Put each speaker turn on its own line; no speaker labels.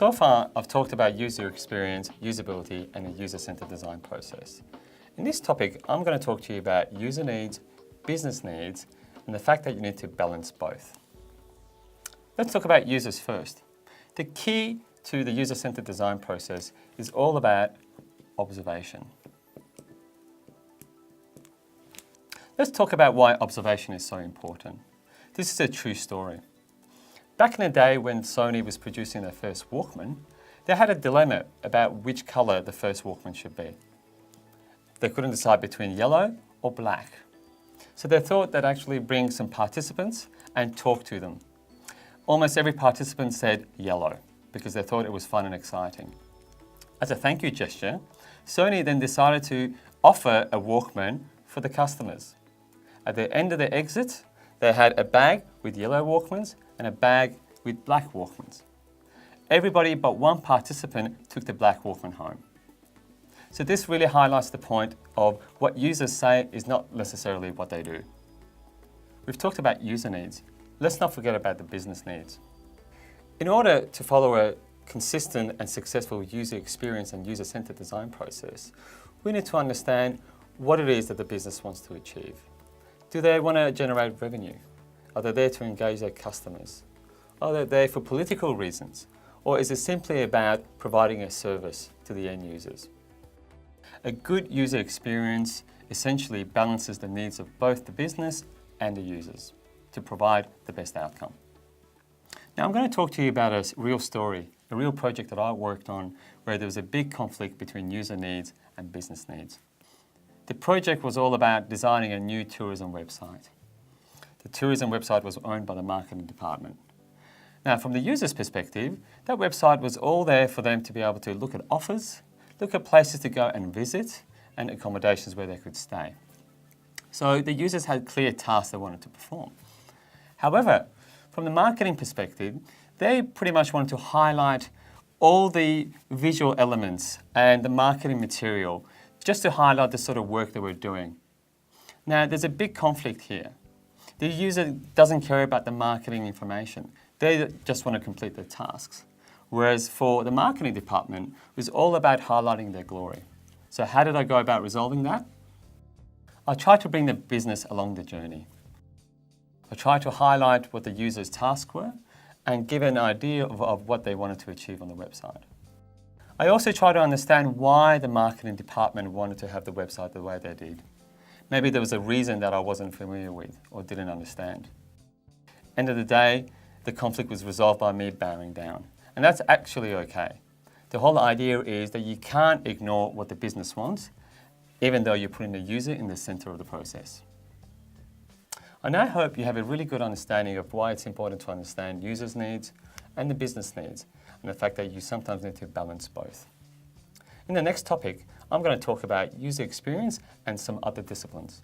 So far, I've talked about user experience, usability, and a user-centered design process. In this topic, I'm going to talk to you about user needs, business needs, and the fact that you need to balance both. Let's talk about users first. The key to the user-centered design process is all about observation. Let's talk about why observation is so important. This is a true story. Back in the day when Sony was producing their first Walkman, they had a dilemma about which colour the first Walkman should be. They couldn't decide between yellow or black. So they thought they'd actually bring some participants and talk to them. Almost every participant said yellow because they thought it was fun and exciting. As a thank you gesture, Sony then decided to offer a Walkman for the customers. At the end of the exit, they had a bag with yellow Walkmans and a bag with black Walkmans. Everybody but one participant took the black Walkman home. So this really highlights the point of what users say is not necessarily what they do. We've talked about user needs. Let's not forget about the business needs. In order to follow a consistent and successful user experience and user-centered design process, we need to understand what it is that the business wants to achieve. Do they want to generate revenue? Are they there to engage their customers? Are they there for political reasons? Or is it simply about providing a service to the end users? A good user experience essentially balances the needs of both the business and the users to provide the best outcome. Now I'm going to talk to you about a real story, a real project that I worked on where there was a big conflict between user needs and business needs. The project was all about designing a new tourism website. The tourism website was owned by the marketing department. Now, from the user's perspective, that website was all there for them to be able to look at offers, look at places to go and visit, and accommodations where they could stay. So the users had clear tasks they wanted to perform. However, from the marketing perspective, they pretty much wanted to highlight all the visual elements and the marketing material just to highlight the sort of work they were doing. Now, there's a big conflict here. The user doesn't care about the marketing information. They just want to complete their tasks. Whereas for the marketing department, it was all about highlighting their glory. So how did I go about resolving that? I tried to bring the business along the journey. I tried to highlight what the user's tasks were and give an idea of what they wanted to achieve on the website. I also tried to understand why the marketing department wanted to have the website the way they did. Maybe there was a reason that I wasn't familiar with or didn't understand. End of the day, the conflict was resolved by me bowing down. And that's actually okay. The whole idea is that you can't ignore what the business wants, even though you're putting the user in the center of the process. I now hope you have a really good understanding of why it's important to understand users' needs and the business needs, and the fact that you sometimes need to balance both. In the next topic, I'm going to talk about user experience and some other disciplines.